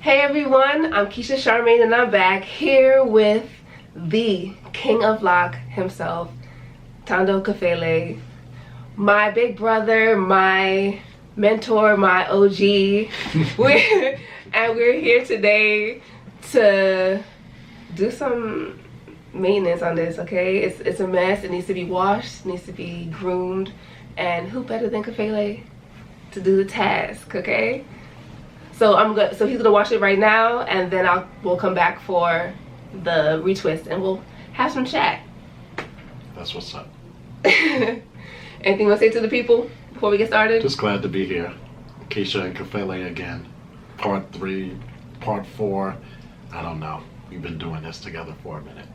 Hey everyone, I'm Keisha Charmaine and I'm back here with the King of Loc himself, Thando Kafele, my big brother, my mentor, my OG. We're here today to do some maintenance on this, okay? It's a mess. It needs to be washed, it needs to be groomed, and who better than Kafele to do the task, okay? So he's gonna wash it right now, and then we'll come back for the retwist, and we'll have some chat. That's what's up. Anything you want to say to the people before we get started? Just glad to be here. Keisha and Kafele again. Part 3, part 4. I don't know. We've been doing this together for a minute.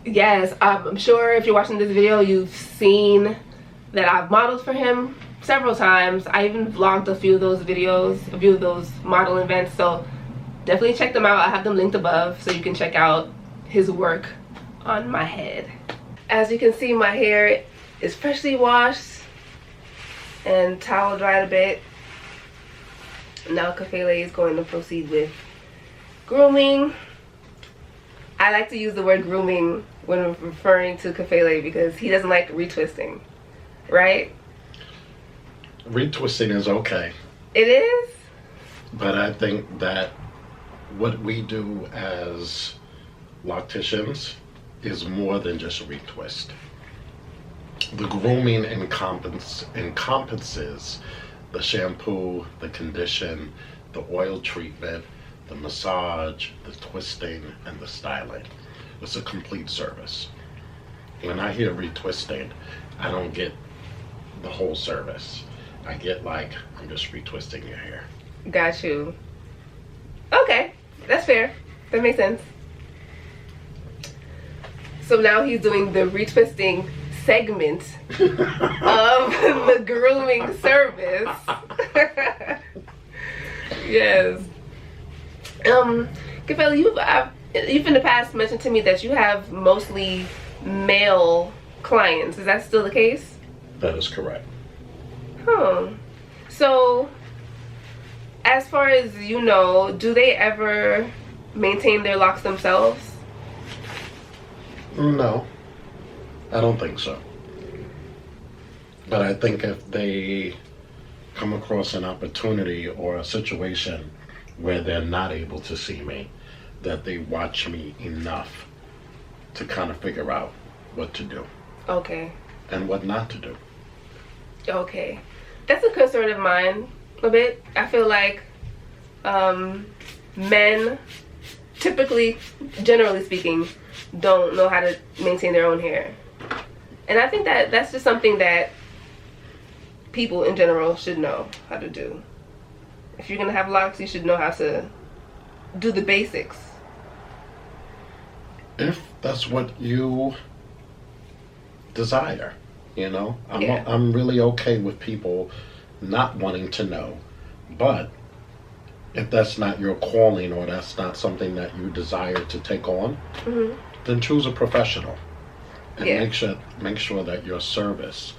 Yes, I'm sure if you're watching this video, you've seen that I've modeled for him several times. I even vlogged a few of those videos, a few of those model events, so definitely check them out. I have them linked above so you can check out his work on my head. As you can see, my hair is freshly washed and towel dried a bit. Now Kafele is going to proceed with grooming. I like to use the word grooming when referring to Kafele because he doesn't like retwisting, right? Retwisting is okay. It is? But I think that what we do as locticians is more than just retwist. The grooming encompasses the shampoo, the condition, the oil treatment, the massage, the twisting, and the styling. It's a complete service. When I hear retwisting, I don't get the whole service. I get like, I'm just retwisting your hair. Got you. Okay, that's fair. That makes sense. So now he's doing the retwisting segment of the grooming service. Yes. Kafele, you've in the past mentioned to me that you have mostly male clients. Is that still the case? That is correct. So, as far as you know, do they ever maintain their locks themselves? No, I don't think so. But I think if they come across an opportunity or a situation where they're not able to see me, that they watch me enough to kind of figure out what to do. Okay. And what not to do. Okay. That's a concern of mine a bit. I feel like men, typically, generally speaking, don't know how to maintain their own hair. And I think that that's just something that people in general should know how to do. If you're going to have locks, you should know how to do the basics. If that's what you desire. You know, Yeah. I'm really okay with people not wanting to know, but if that's not your calling or that's not something that you desire to take on, then choose a professional and make sure that your service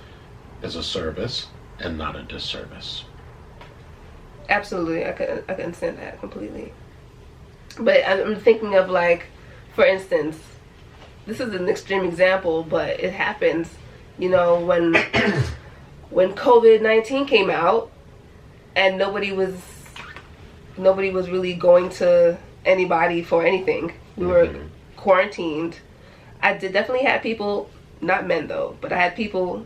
is a service and not a disservice. Absolutely, I can understand that completely. But I'm thinking of, like, for instance, this is an extreme example, but it happens. You know, when COVID-19 came out and nobody was really going to anybody for anything. We were quarantined. I definitely had people, not men though, but I had people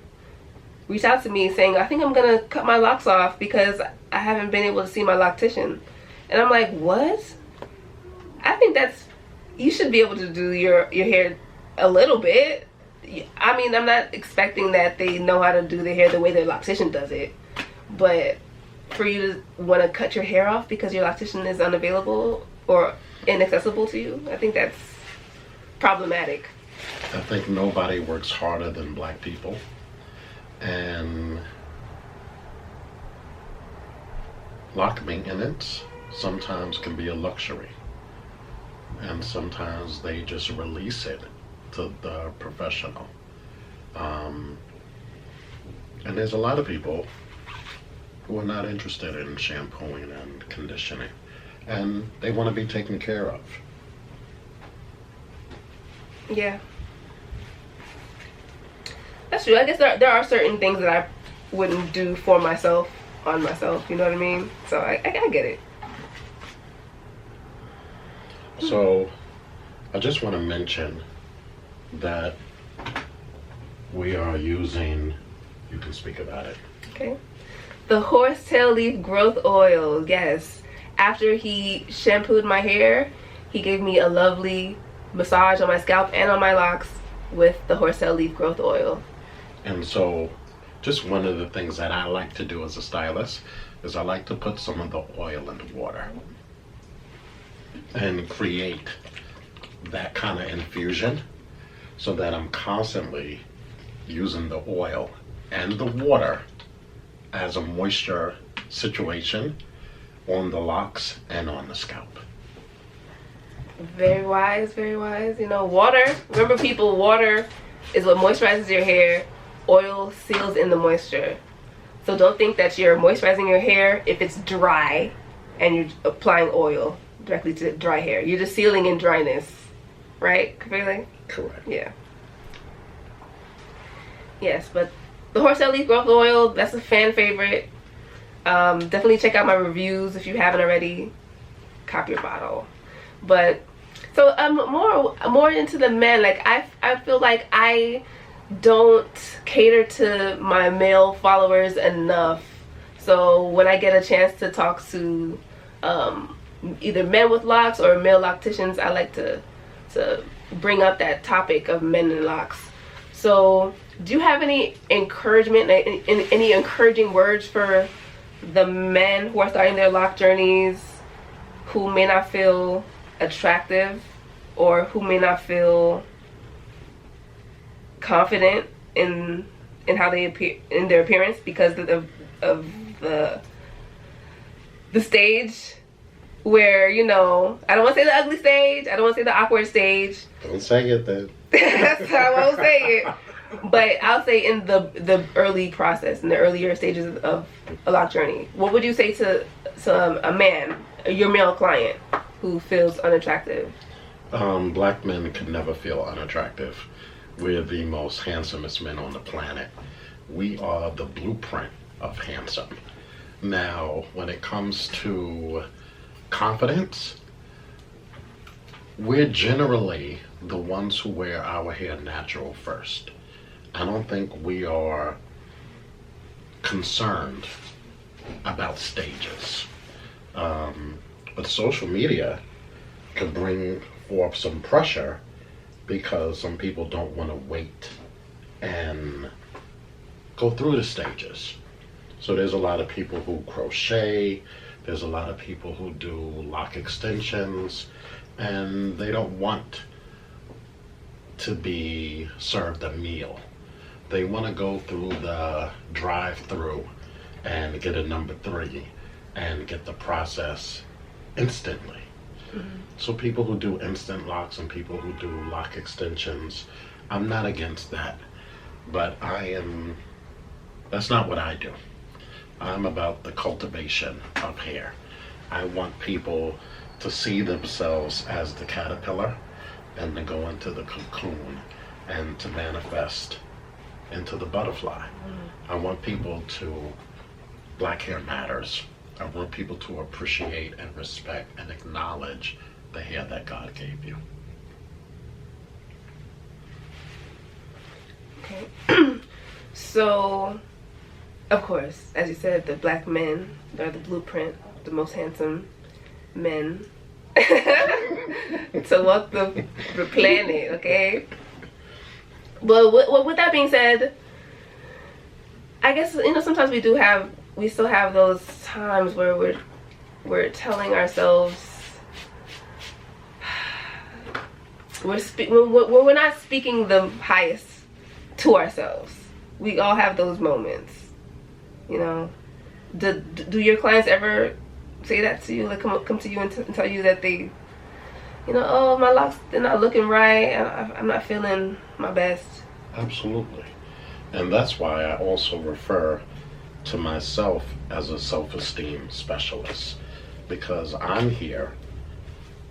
reach out to me saying, I think I'm gonna cut my locks off because I haven't been able to see my loctician. And I'm like, what? I think you should be able to do your hair a little bit. I mean, I'm not expecting that they know how to do their hair the way their loctician does it, but for you to want to cut your hair off because your loctician is unavailable or inaccessible to you, I think that's problematic. I think nobody works harder than black people, and lock maintenance sometimes can be a luxury, and sometimes they just release it to the professional. And there's a lot of people who are not interested in shampooing and conditioning. and they want to be taken care of. Yeah. That's true. I guess there are certain things that I wouldn't do for myself, on myself, you know what I mean? So I get it. So I just want to mention that we are using, you can speak about it. Okay. The horsetail leaf growth oil, yes. After he shampooed my hair, he gave me a lovely massage on my scalp and on my locks with the horsetail leaf growth oil. And so just one of the things that I like to do as a stylist is I like to put some of the oil in the water and create that kind of infusion so that I'm constantly using the oil and the water as a moisture situation on the locks and on the scalp. Very wise, very wise. You know, water, remember people, water is what moisturizes your hair. Oil seals in the moisture. So don't think that you're moisturizing your hair if it's dry and you're applying oil directly to dry hair. You're just sealing in dryness. Right, Kafele? Correct. Yeah. Yes, but the horsetail leaf growth oil, that's a fan favorite. Definitely check out my reviews if you haven't already. Cop your bottle. But so I'm more into the men. Like I feel like I don't cater to my male followers enough. So when I get a chance to talk to either men with locks or male locticians, I like to bring up that topic of men and locks. So do you have any encouragement, any encouraging words for the men who are starting their lock journeys, who may not feel attractive or who may not feel confident in how they appear, in their appearance, because of the stage where, you know, I don't want to say the ugly stage, I don't want to say the awkward stage. Don't say it then. That's how I won't say it. But I'll say in the early process, in the earlier stages of a lock journey, what would you say to a man, your male client, who feels unattractive? Black men can never feel unattractive. We're the most handsomest men on the planet. We are the blueprint of handsome. Now, when it comes to confidence, we're generally the ones who wear our hair natural first. I don't think we are concerned about stages. But social media could bring forth some pressure because some people don't want to wait and go through the stages. So there's a lot of people who crochet, there's a lot of people who do lock extensions, and they don't want to be served a meal. They want to go through the drive-through and get a number 3 and get the process instantly. Mm-hmm. So people who do instant locks and people who do lock extensions, I'm not against that, but that's not what I do. I'm about the cultivation of hair. I want people to see themselves as the caterpillar and to go into the cocoon and to manifest into the butterfly. I want people to, black hair matters. I want people to appreciate and respect and acknowledge the hair that God gave you. Okay. So, of course, as you said, the black men, they're the blueprint, the most handsome men to walk the planet, okay? But with that being said, I guess, you know, sometimes we still have those times where we're telling ourselves, we're not speaking the highest to ourselves. We all have those moments, you know. Do your clients ever say that to you? Like come to you and tell you that they, you know, oh, my locks, they're not looking right, I'm not feeling my best? Absolutely. And that's why I also refer to myself as a self-esteem specialist, because I'm here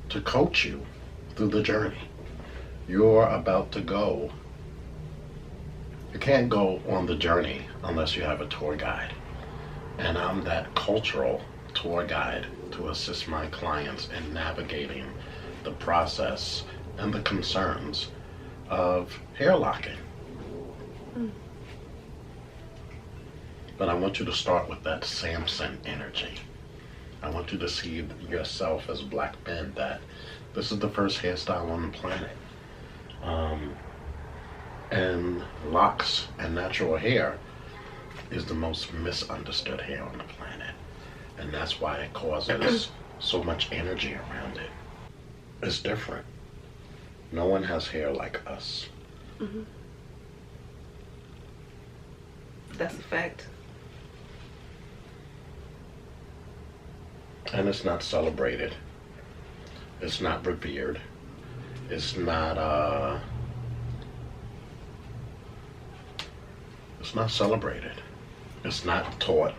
to coach you through the journey. You're about to go. You can't go on the journey unless you have a tour guide. And I'm that cultural tour guide to assist my clients in navigating the process and the concerns of hair locking. But I want you to start with that Samson energy. I want you to see yourself as black men, that this is the first hairstyle on the planet. And locks and natural hair is the most misunderstood hair on the planet. And that's why it causes so much energy around it. It's different. No one has hair like us. Mm-hmm. That's a fact. And it's not celebrated. It's not revered. It's not celebrated. It's not taught,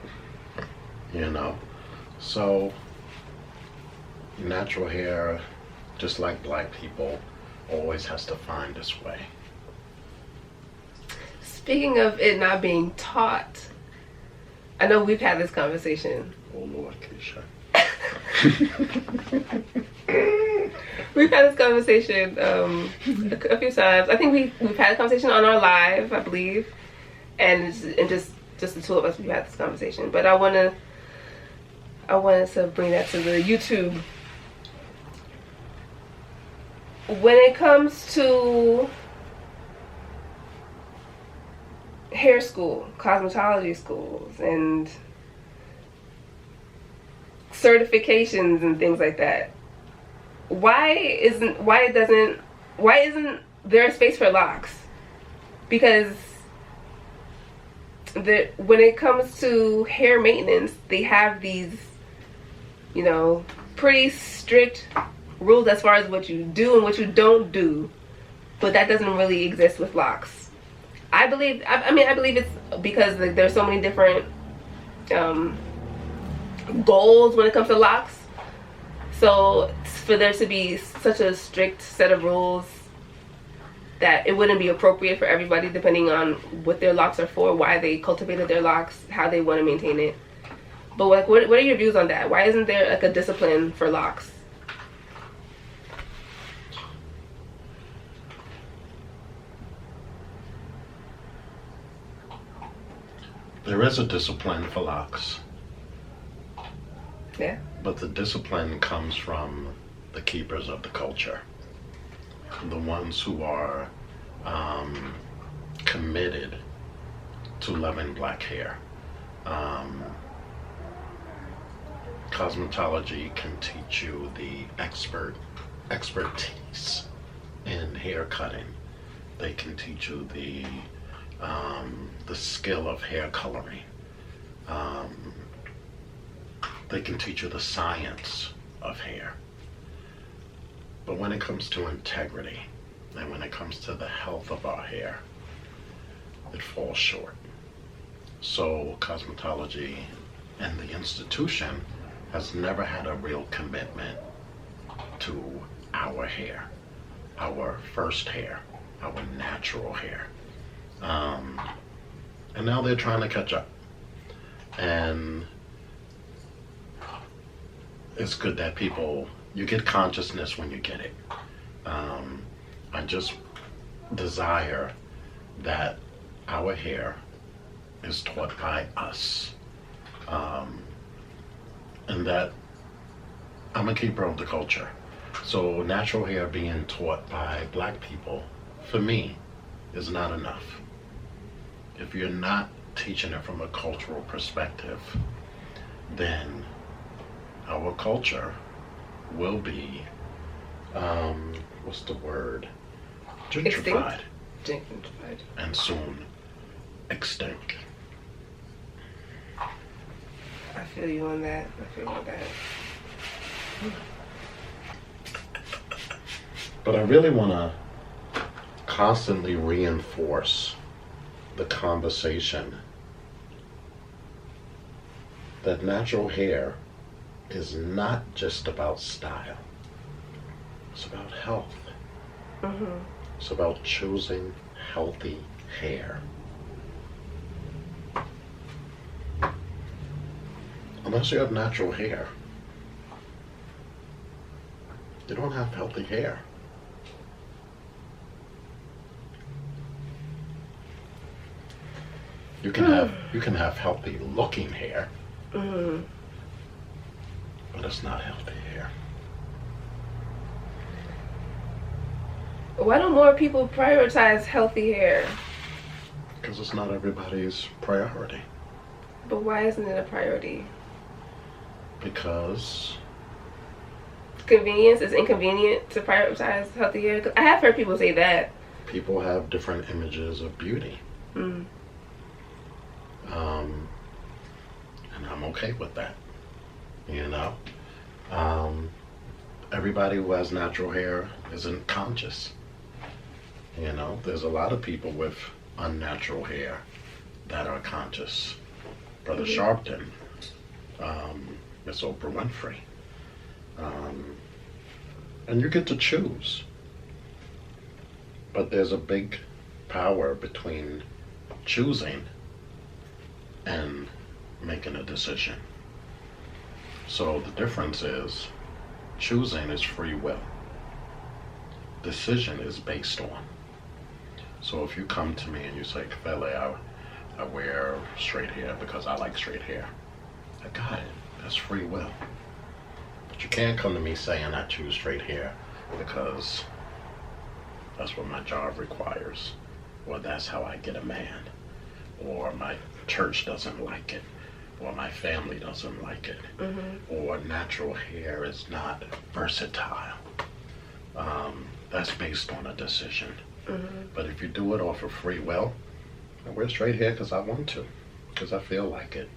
you know. So natural hair, just like black people, always has to find its way. Speaking of it not being taught, I know we've had this conversation. Oh Lord, Keisha. We've had this conversation a few times. I think we've had a conversation on our live, I believe, and just the two of us, we've had this conversation. But I wanted to bring that to the YouTube. When it comes to hair school, cosmetology schools, and certifications and things like that, why isn't there a space for locks? Because when it comes to hair maintenance, they have these, you know, pretty strict rules as far as what you do and what you don't do, but that doesn't really exist with locks. I believe it's because there's so many different goals when it comes to locks. So for there to be such a strict set of rules, that it wouldn't be appropriate for everybody, depending on what their locks are for, why they cultivated their locks, how they want to maintain it. But like, what are your views on that? Why isn't there like a discipline for locks? There is a discipline for locks. Yeah. But the discipline comes from the keepers of the culture. The ones who are committed to loving black hair. Cosmetology can teach you the expertise in hair cutting. They can teach you the skill of hair coloring. They can teach you the science of hair. But when it comes to integrity, and when it comes to the health of our hair, it falls short. So cosmetology and the institution has never had a real commitment to our hair, our first hair, our natural hair. And now they're trying to catch up. And it's good that you get consciousness when you get it. I just desire that our hair is taught by us. And that I'm a keeper of the culture. So natural hair being taught by black people, for me, is not enough. If you're not teaching it from a cultural perspective, then our culture will be, what's the word? Gentrified. Gentrified. And soon extinct. I feel you on that. But I really want to constantly reinforce the conversation that natural hair is not just about style. It's about health. Mm-hmm. It's about choosing healthy hair. Unless you have natural hair, you don't have healthy hair. You can have healthy looking hair, Mm-hmm. but it's not healthy hair. Why don't more people prioritize healthy hair? Because it's not everybody's priority. But why isn't it a priority? Because Convenience is inconvenient to prioritize healthy hair. 'Cause I have heard people say that. people have different images of beauty. Mm. And I'm okay with that. You know? Everybody who has natural hair isn't conscious. You know, there's a lot of people with unnatural hair that are conscious. Brother Sharpton, Miss Oprah Winfrey. And you get to choose. But there's a big power between choosing and making a decision. So the difference is choosing is free will. Decision is based on. So if you come to me and you say, Kafele, I wear straight hair because I like straight hair. I got it. That's free will. But you can't come to me saying I choose straight hair because that's what my job requires. Or that's how I get a man. Or my church doesn't like it. Or my family doesn't like it. Mm-hmm. Or natural hair is not versatile. That's based on a decision. Mm-hmm. But if you do it off of free will, I wear straight hair because I want to, because I feel like it,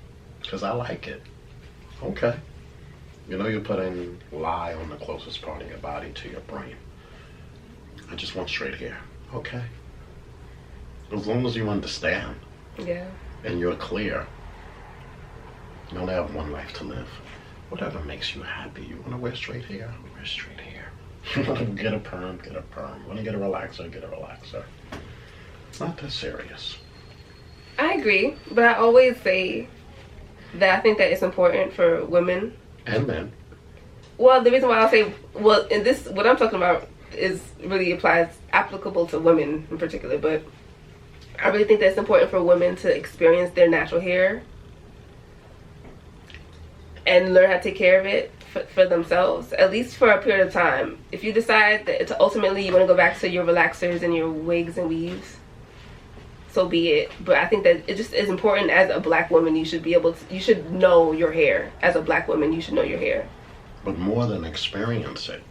because I like it. Okay. You know, you're putting lie on the closest part of your body to your brain. I just want straight hair. Okay. As long as you understand. Yeah. And you're clear. You only have one life to live. Whatever makes you happy. You want to wear straight hair? Wear straight hair. You want to get a perm? Get a perm. You want to get a relaxer? Get a relaxer. It's not that serious. I agree, but I always say that I think that it's important for women and men. Well, the reason why I'll say, well, in this, what I'm talking about is really applicable to women in particular, but I really think that it's important for women to experience their natural hair and learn how to take care of it for themselves, at least for a period of time. If you decide that ultimately you want to go back to your relaxers and your wigs and weaves, so be it. But I think that it just is important as a black woman. You should be able to, you should know your hair. As a black woman, you should know your hair. But more than experience it,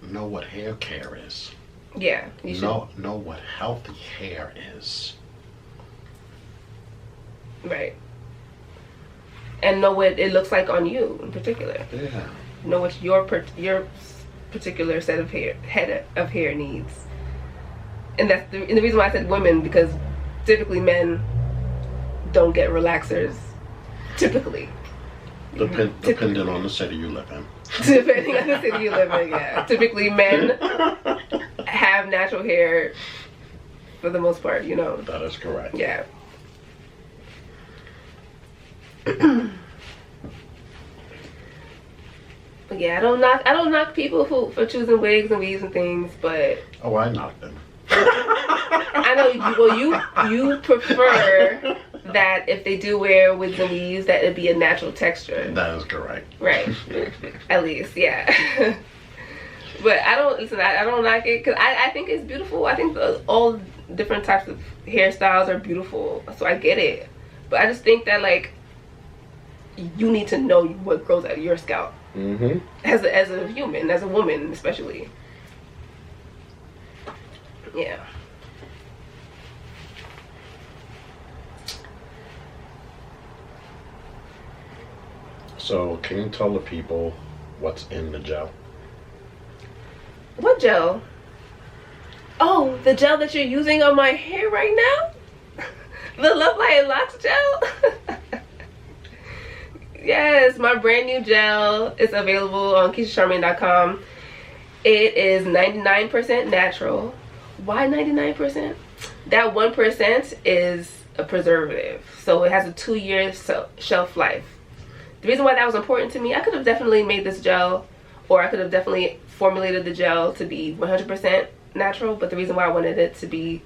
know what hair care is. Yeah, you should. Know what healthy hair is. Right. And know what it looks like on you in particular. Yeah. Know what your particular set of head of hair needs. And that's the reason why I said women, because typically men don't get relaxers. Typically. Depending on the city you live in. Depending on the city you live in, yeah. Typically men have natural hair for the most part, you know. That is correct. Yeah. But yeah, I don't knock people for choosing wigs and weaves and things, but oh, I knock them. I know you prefer that if they do wear wigs and weaves that it be a natural texture. That is correct. Right. At least, yeah. But I don't knock it because I think it's beautiful. I think all different types of hairstyles are beautiful, so I get it. But I just think that like you need to know what grows out of your scalp. Mm-hmm. As a human, as a woman especially. Yeah. So, can you tell the people what's in the gel? What gel? Oh, the gel that you're using on my hair right now? The Love Light Locks gel? Yes, my brand new gel is available on KeishaCharmaine.com. It is 99% natural. Why 99%? That 1% is a preservative. So it has a 2-year shelf life. The reason why that was important to me, I could have definitely made this gel, or I could have definitely formulated the gel to be 100% natural, but the reason why I wanted it to be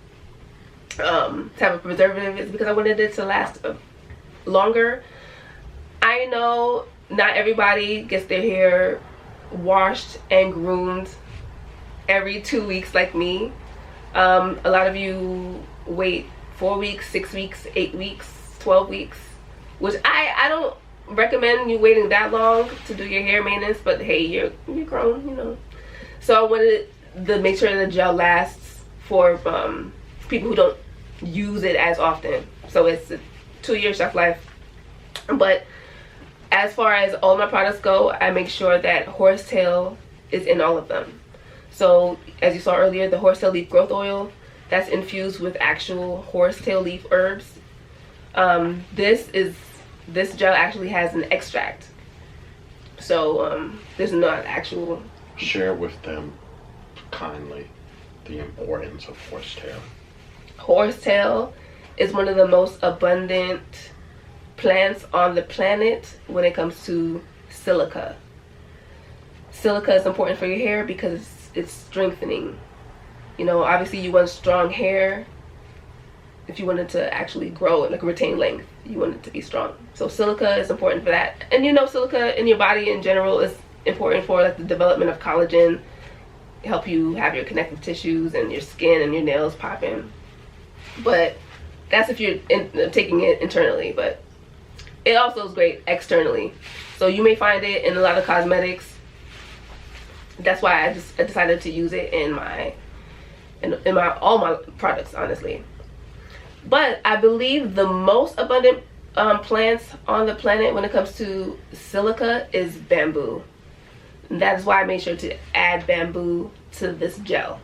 to have a preservative is because I wanted it to last longer. I know not everybody gets their hair washed and groomed every 2 weeks like me. A lot of you wait 4 weeks, 6 weeks, 8 weeks, 12 weeks, which I don't recommend you waiting that long to do your hair maintenance, but hey, you're grown, you know. So I wanted to make sure the gel lasts for people who don't use it as often. So it's a 2-year shelf life. But as far as all my products go, I make sure that horsetail is in all of them. So as you saw earlier, the horsetail leaf growth oil, that's infused with actual horsetail leaf herbs. This gel actually has an extract. So there's not actual. Share with them kindly the importance of horsetail. Horsetail is one of the most abundant plants on the planet when it comes to silica. Silica is important for your hair because it's strengthening. You know, obviously you want strong hair. If you want it to actually grow and like retain length, you want it to be strong. So silica is important for that. And you know, silica in your body in general is important for like the development of collagen, help you have your connective tissues and your skin and your nails popping. But that's if you're taking it internally, but it also is great externally. So you may find it in a lot of cosmetics. That's why I decided to use it in all my products, honestly. But I believe the most abundant plants on the planet when it comes to silica is bamboo. And that is why I made sure to add bamboo to this gel.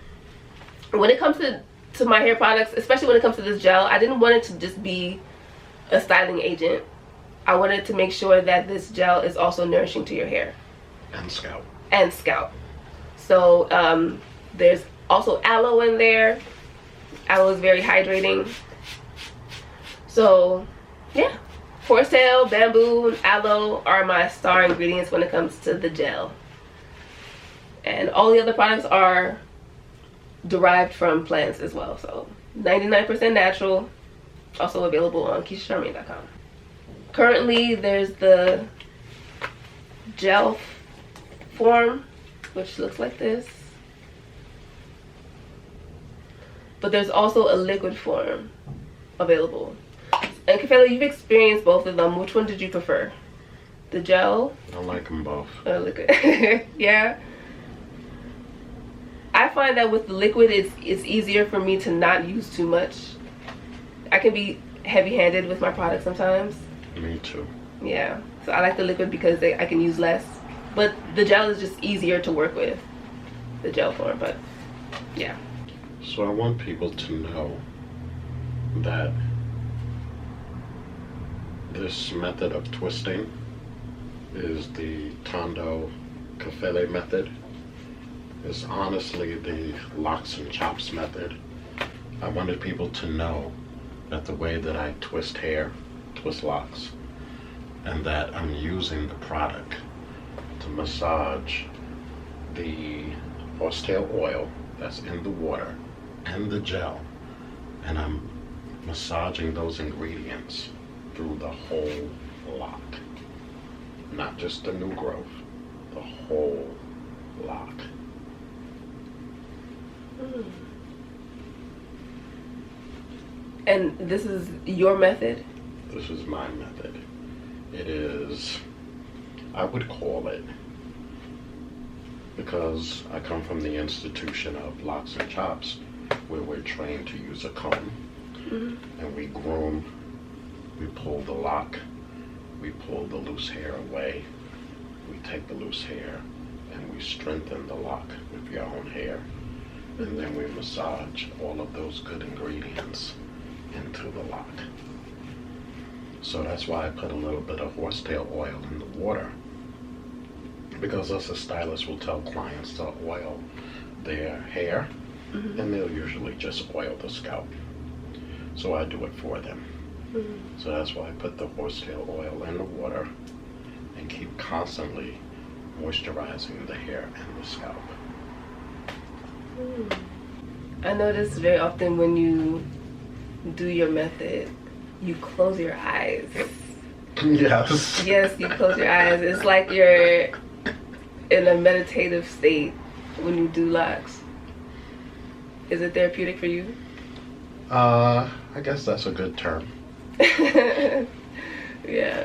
When it comes to my hair products, especially when it comes to this gel, I didn't want it to just be a styling agent. I wanted to make sure that this gel is also nourishing to your hair. And scalp. And scalp. So there's also aloe in there. Aloe is very hydrating. So yeah, horsetail, bamboo, and aloe are my star ingredients when it comes to the gel. And all the other products are derived from plants as well. So 99% natural, also available on KeishaCharmaine.com. Currently there's the gel form, which looks like this. But there's also a liquid form available. And Kafele, you've experienced both of them. Which one did you prefer? The gel? I like them both. Or liquid? Yeah. I find that with the liquid, it's easier for me to not use too much. I can be heavy-handed with my products sometimes. Me too. Yeah. So I like the liquid because I can use less. But the gel is just easier to work with. The gel form, but yeah. So I want people to know that this method of twisting is the Thando Kafele method. It's honestly the locks and chops method. I wanted people to know that the way that I twist hair, twist locks, and that I'm using the product to massage the horsetail oil that's in the water and the gel, and I'm massaging those ingredients through the whole lock, not just the new growth, the whole lock. And this is your method? This is my method. It is, I would call it, because I come from the institution of locks and chops, where we're trained to use a comb, and we groom, we pull the lock, we pull the loose hair away, we take the loose hair, and we strengthen the lock with your own hair, and then we massage all of those good ingredients into the lock. So that's why I put a little bit of horsetail oil in the water. Because us as stylists will tell clients to oil their hair, and they'll usually just oil the scalp. So I do it for them. So that's why I put the horsetail oil in the water and keep constantly moisturizing the hair and the scalp. I notice very often when you do your method, you close your eyes. Yes. Yes, you close your eyes. It's like you're in a meditative state when you do locks. Is it therapeutic for you? I guess that's a good term. Yeah.